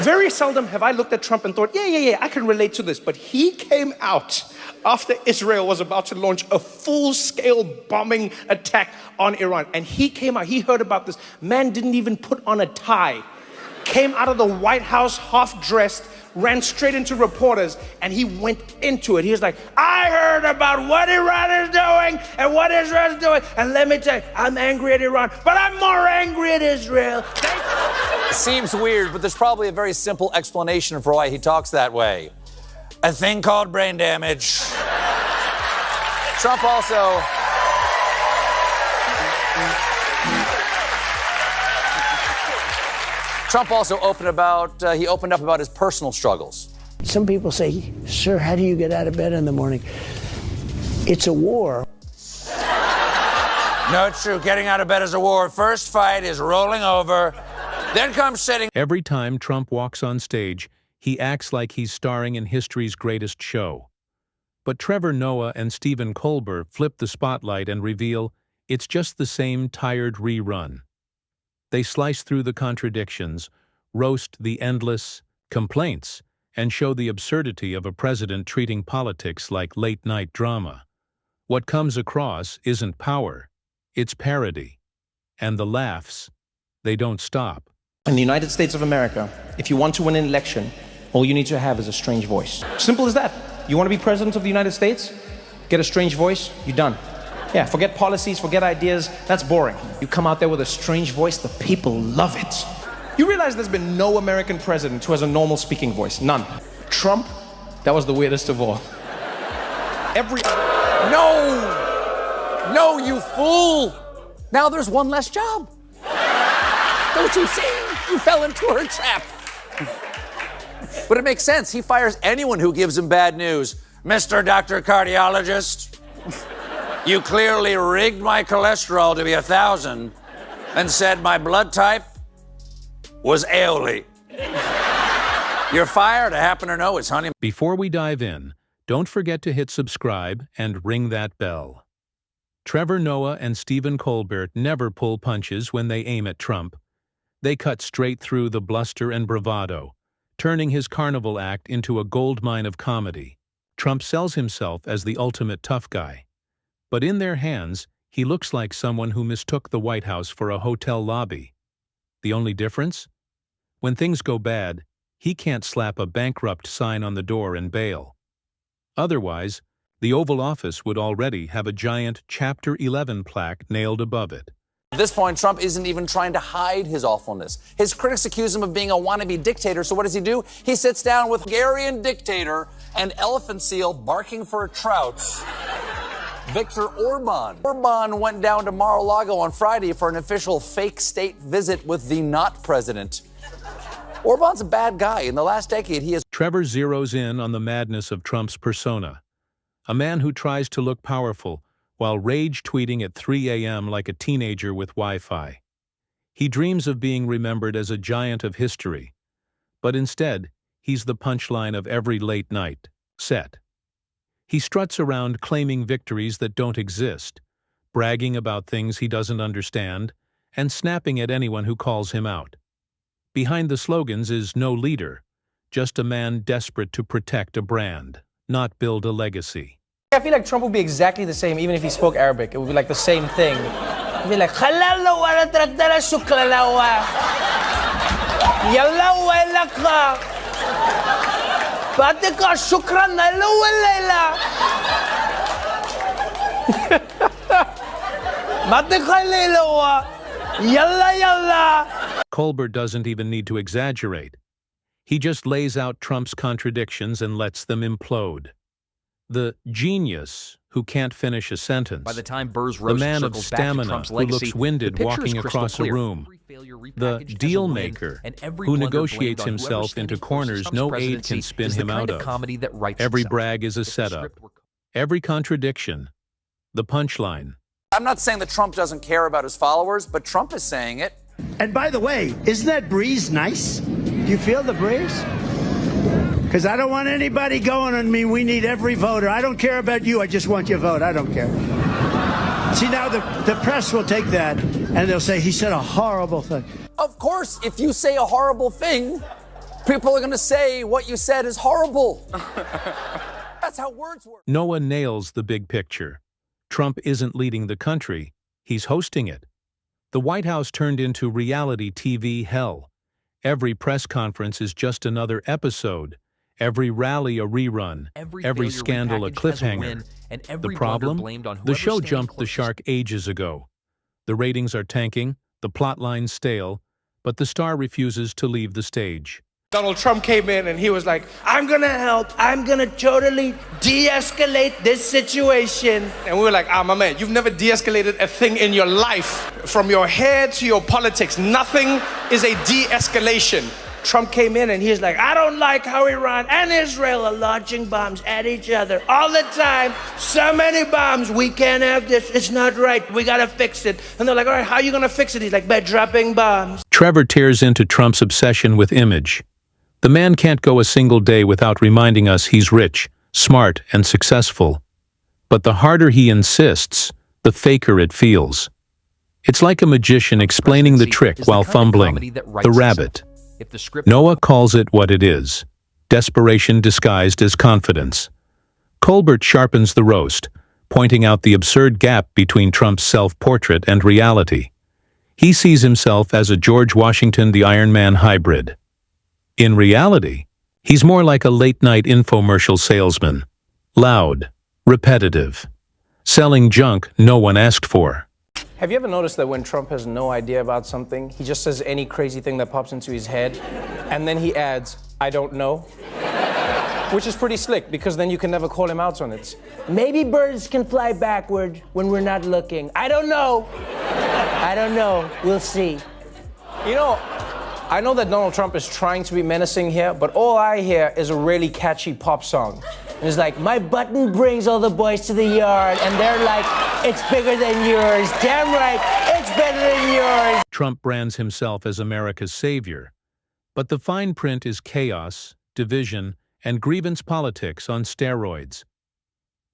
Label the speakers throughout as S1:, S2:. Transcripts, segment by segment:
S1: Very seldom have I looked at Trump and thought, yeah, I can relate to this. But he came out after Israel was about to launch a full-scale bombing attack on Iran. And he came out, he heard about this. Man didn't even put on a tie. Came out of the White House half-dressed, ran straight into reporters, and he went into it. He was like, I heard about what Iran is doing and what Israel is doing. And let me tell you, I'm angry at Iran, but I'm more angry at Israel.
S2: Seems weird, but there's probably a very simple explanation for why he talks that way. A thing called brain damage. Trump also... Trump also opened up about his personal struggles.
S3: Some people say, sir, how do you get out of bed in the morning? It's a war.
S2: No, it's true. Getting out of bed is a war. First fight is rolling over. Then comes sitting.
S4: Every time Trump walks on stage, he acts like he's starring in history's greatest show. But Trevor Noah and Stephen Colbert flip the spotlight and reveal it's just the same tired rerun. They slice through the contradictions, roast the endless complaints, and show the absurdity of a president treating politics like late-night drama. What comes across isn't power, it's parody. And the laughs, they don't stop.
S1: In the United States of America, if you want to win an election, all you need to have is a strange voice. Simple as that. You want to be president of the United States? Get a strange voice, you're done. Yeah, forget policies, forget ideas, that's boring. You come out there with a strange voice, the people love it. You realize there's been no American president who has a normal speaking voice, none. Trump, that was the weirdest of all.
S2: No, you fool! Now there's one less job. Don't you see? You fell into her trap. But it makes sense. He fires anyone who gives him bad news. Mr. Dr. Cardiologist, you clearly rigged my cholesterol to be 1,000 and said my blood type was aioli. You're fired, happen or no, it's honey.
S4: Before we dive in, don't forget to hit subscribe and ring that bell. Trevor Noah and Stephen Colbert never pull punches when they aim at Trump. They cut straight through the bluster and bravado, turning his carnival act into a goldmine of comedy. Trump sells himself as the ultimate tough guy. But in their hands, he looks like someone who mistook the White House for a hotel lobby. The only difference? When things go bad, he can't slap a bankrupt sign on the door and bail. Otherwise, the Oval Office would already have a giant Chapter 11 plaque nailed above it.
S2: At this point, Trump isn't even trying to hide his awfulness. His critics accuse him of being a wannabe dictator, so what does he do? He sits down with Hungarian dictator and elephant seal barking for a trout, Viktor Orban. Orban went down to Mar-a-Lago on Friday for an official fake state visit with the not president. Orban's a bad guy. In the last decade, he has...
S4: Trevor zeroes in on the madness of Trump's persona. A man who tries to look powerful while rage-tweeting at 3 a.m. like a teenager with Wi-Fi. He dreams of being remembered as a giant of history, but instead, he's the punchline of every late-night set. He struts around claiming victories that don't exist, bragging about things he doesn't understand, and snapping at anyone who calls him out. Behind the slogans is no leader, just a man desperate to protect a brand, not build a legacy.
S1: I feel like Trump would be exactly the same even if he spoke Arabic. It would be like the same thing. He'd be like,
S4: Colbert doesn't even need to exaggerate. He just lays out Trump's contradictions and lets them implode. The genius who can't finish a sentence.
S5: By the time Burr's
S4: The
S5: roast
S4: man of
S5: circles back to
S4: stamina
S5: Trump's
S4: who
S5: legacy,
S4: looks winded
S5: the picture
S4: walking
S5: is crystal
S4: across a
S5: clear.
S4: room.
S5: Every failure
S4: The
S5: repackaged as a
S4: deal
S5: win,
S4: maker
S5: and every
S4: who
S5: blunder
S4: negotiates
S5: blamed on
S4: himself
S5: whoever
S4: into
S5: standing closest to
S4: corners
S5: Trump's
S4: no aid
S5: presidency
S4: can spin
S5: is the
S4: him
S5: kind
S4: out
S5: of
S4: of.
S5: comedy that writes
S4: Every
S5: itself.
S4: brag is a
S5: If the
S4: setup.
S5: script were-
S4: Every contradiction. The punchline.
S2: I'm not saying that Trump doesn't care about his followers, but Trump is saying it.
S3: And by the way, isn't that breeze nice? Do you feel the breeze? Because I don't want anybody going on me. We need every voter. I don't care about you. I just want your vote. I don't care. See, now the press will take that and they'll say he said a horrible thing.
S2: Of course, if you say a horrible thing, People are going to say what you said is horrible. That's how words work.
S4: Noah nails the big picture. Trump isn't leading the country, he's hosting it. The White House turned into reality TV hell. Every press conference is just another episode, every rally a rerun, every scandal a cliffhanger. The problem? The show jumped the shark ages ago. The ratings are tanking, the plotline's stale, but the star refuses to leave the stage.
S1: Donald Trump came in and he was like, I'm gonna help. I'm gonna totally de-escalate this situation. And we were like, my man, you've never de-escalated a thing in your life. From your hair to your politics, nothing is a de-escalation. Trump came in and he's like, I don't like how Iran and Israel are launching bombs at each other all the time. So many bombs, we can't have this. It's not right. We gotta fix it. And they're like, all right, how are you gonna fix it? He's like, by dropping bombs.
S4: Trevor tears into Trump's obsession with image. The man can't go a single day without reminding us he's rich, smart, and successful. But the harder he insists, the faker it feels. It's like a magician explaining the trick while fumbling, the rabbit. Noah calls it what it is, desperation disguised as confidence. Colbert sharpens the roast, pointing out the absurd gap between Trump's self-portrait and reality. He sees himself as a George Washington the Iron Man hybrid. In reality, he's more like a late-night infomercial salesman, loud, repetitive, selling junk no one asked for.
S1: Have you ever noticed that when Trump has no idea about something, he just says any crazy thing that pops into his head, and then he adds, I don't know? Which is pretty slick, because then you can never call him out on it. Maybe birds can fly backward when we're not looking. I don't know. I don't know. We'll see. You know, I know that Donald Trump is trying to be menacing here, but all I hear is a really catchy pop song. And it's like, my button brings all the boys to the yard, and they're like, it's bigger than yours. Damn right, it's better than yours.
S4: Trump brands himself as America's savior. But the fine print is chaos, division, and grievance politics on steroids.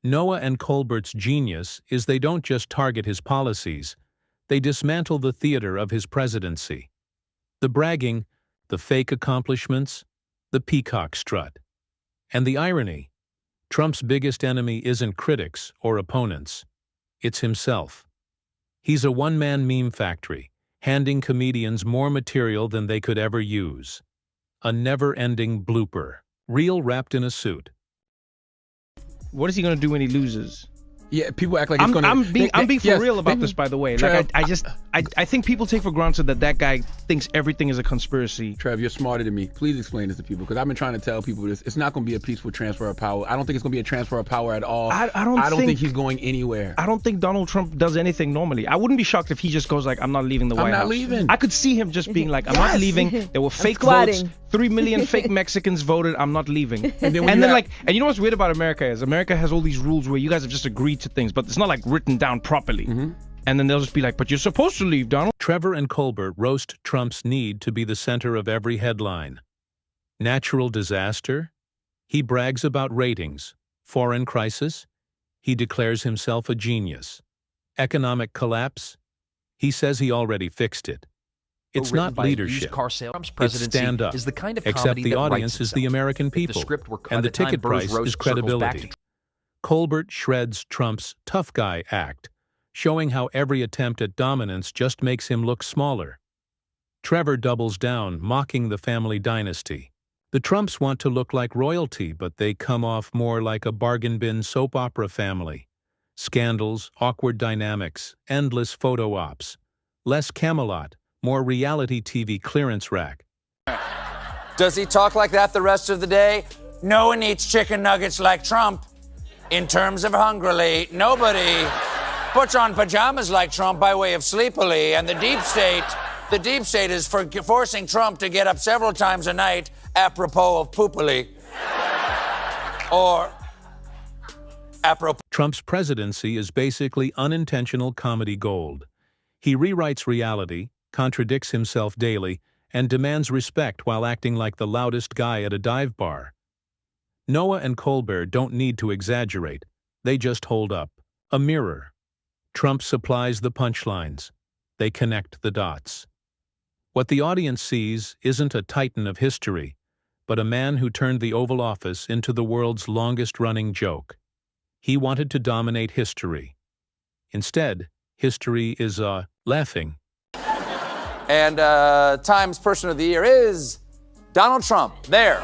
S4: Noah and Colbert's genius is they don't just target his policies, they dismantle the theater of his presidency. The bragging, the fake accomplishments, the peacock strut. And the irony, Trump's biggest enemy isn't critics or opponents, it's himself. He's a one-man meme factory, handing comedians more material than they could ever use. A never-ending blooper, reel wrapped in a suit.
S5: What is he gonna do when he loses?
S6: Yeah, people act like it's gonna.
S5: I'm being for
S6: yes,
S5: real about this, by the way.
S6: Trev,
S5: Like, I think people take for granted that guy thinks everything is a conspiracy.
S6: Trev, you're smarter than me. Please explain this to people, because I've been trying to tell people this. It's not going to be a peaceful transfer of power. I don't think it's going to be a transfer of power at all.
S5: I don't think
S6: he's going anywhere.
S5: I don't think Donald Trump does anything normally. I wouldn't be shocked if he just goes like, I'm not leaving the White House.
S6: I'm not leaving.
S5: I could see him just being like, I'm not leaving. There were fake votes. 3 million fake Mexicans voted. I'm not leaving. And then you know what's weird about America is America has all these rules where you guys have just agreed to things, but it's not like written down properly. And then they'll just be like, but you're supposed to leave, Donald.
S4: Trevor and Colbert roast Trump's need to be the center of every headline. Natural disaster? He brags about ratings. Foreign crisis? He declares himself a genius. Economic collapse? He says he already fixed it. It's not leadership. It's stand up. Except the audience is the American people, and the ticket price is credibility. Colbert shreds Trump's tough guy act, showing how every attempt at dominance just makes him look smaller. Trevor doubles down, mocking the family dynasty. The Trumps want to look like royalty, but they come off more like a bargain bin soap opera family. Scandals, awkward dynamics, endless photo ops. Less Camelot, more reality TV clearance rack.
S2: Does he talk like that the rest of the day? No one eats chicken nuggets like Trump. In terms of hungrily, nobody puts on pajamas like Trump by way of sleepily, and the deep state is forcing Trump to get up several times a night apropos of poopily. Or apropos.
S4: Trump's presidency is basically unintentional comedy gold. He rewrites reality, contradicts himself daily, and demands respect while acting like the loudest guy at a dive bar. Noah and Colbert don't need to exaggerate. They just hold up a mirror. Trump supplies the punchlines. They connect the dots. What the audience sees isn't a titan of history, but a man who turned the Oval Office into the world's longest-running joke. He wanted to dominate history. Instead, history is, laughing.
S2: And Times Person of the Year is Donald Trump. There.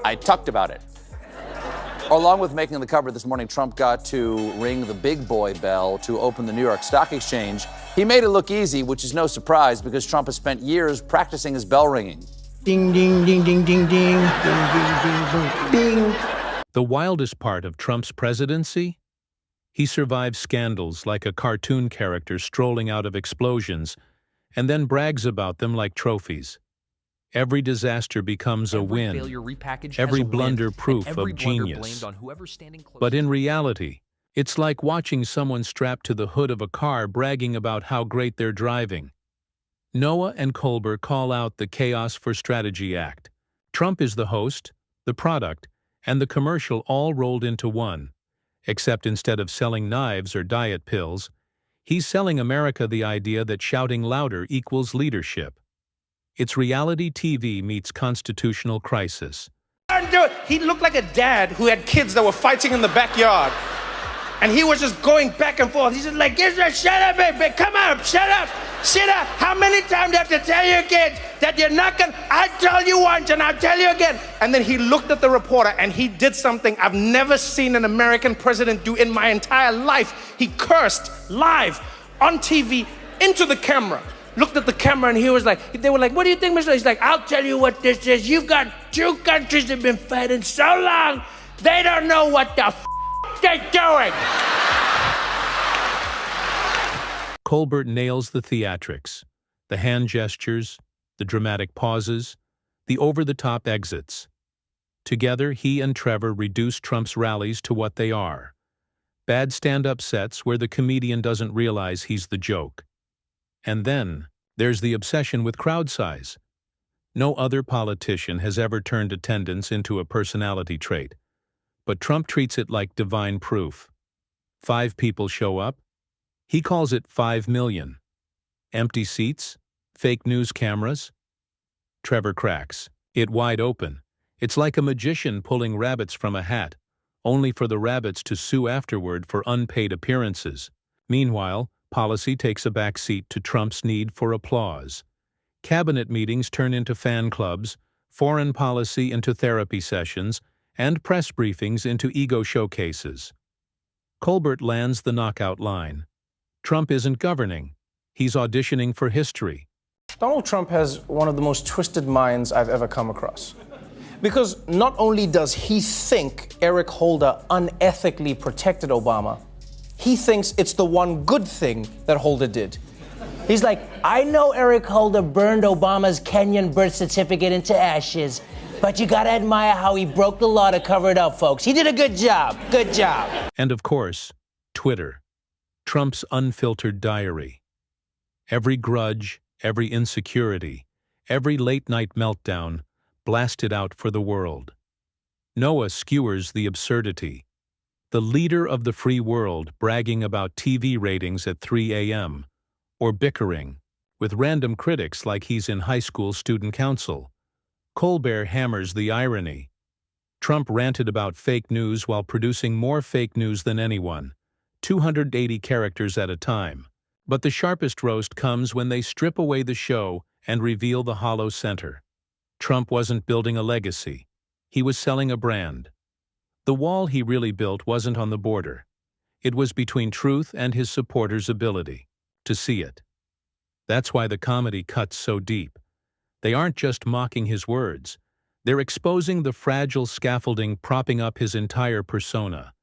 S2: I talked about it. Along with making the cover this morning, Trump got to ring the big boy bell to open the New York Stock Exchange. He made it look easy, which is no surprise because Trump has spent years practicing his bell ringing.
S3: Ding, ding, ding, ding, ding, ding, ding, ding, ding, ding, ding.
S4: The wildest part of Trump's presidency? He survives scandals like a cartoon character strolling out of explosions and then brags about them like trophies. Every disaster becomes a win, every blunder proof of genius. But in reality, it's like watching someone strapped to the hood of a car bragging about how great they're driving. Noah and Colbert call out the Chaos for Strategy Act. Trump is the host, the product, and the commercial all rolled into one. Except instead of selling knives or diet pills, he's selling America the idea that shouting louder equals leadership. It's reality TV meets constitutional crisis.
S1: He looked like a dad who had kids that were fighting in the backyard. And he was just going back and forth. He's just like, shut up, baby, come on, shut up. How many times do I have to tell your kids that you're not gonna, I told you once and I'll tell you again. And then he looked at the reporter and he did something I've never seen an American president do in my entire life. He cursed live on TV into the camera. Looked at the camera and he was like, they were like, what do you think, Mr. He's like, I'll tell you what this is. You've got two countries that have been fighting so long, they don't know what the they're doing.
S4: Colbert nails the theatrics, the hand gestures, the dramatic pauses, the over-the-top exits. Together, he and Trevor reduce Trump's rallies to what they are: bad stand-up sets where the comedian doesn't realize he's the joke. And then, there's the obsession with crowd size. No other politician has ever turned attendance into a personality trait, but Trump treats it like divine proof. 5 people show up. He calls it 5 million. Empty seats? Fake news cameras? Trevor cracks it wide open. It's like a magician pulling rabbits from a hat, only for the rabbits to sue afterward for unpaid appearances. Meanwhile, policy takes a back seat to Trump's need for applause. Cabinet meetings turn into fan clubs, foreign policy into therapy sessions, and press briefings into ego showcases. Colbert lands the knockout line. Trump isn't governing. He's auditioning for history.
S1: Donald Trump has one of the most twisted minds I've ever come across. Because not only does he think Eric Holder unethically protected Obama, he thinks it's the one good thing that Holder did. He's like, I know Eric Holder burned Obama's Kenyan birth certificate into ashes, but you gotta admire how he broke the law to cover it up, folks. He did a good job. Good job.
S4: And of course, Twitter. Trump's unfiltered diary. Every grudge, every insecurity, every late-night meltdown blasted out for the world. Noah skewers the absurdity. The leader of the free world bragging about TV ratings at 3 a.m., or bickering with random critics like he's in high school student council. Colbert hammers the irony. Trump ranted about fake news while producing more fake news than anyone, 280 characters at a time. But the sharpest roast comes when they strip away the show and reveal the hollow center. Trump wasn't building a legacy. He was selling a brand. The wall he really built wasn't on the border. It was between truth and his supporters' ability to see it. That's why the comedy cuts so deep. They aren't just mocking his words. They're exposing the fragile scaffolding propping up his entire persona.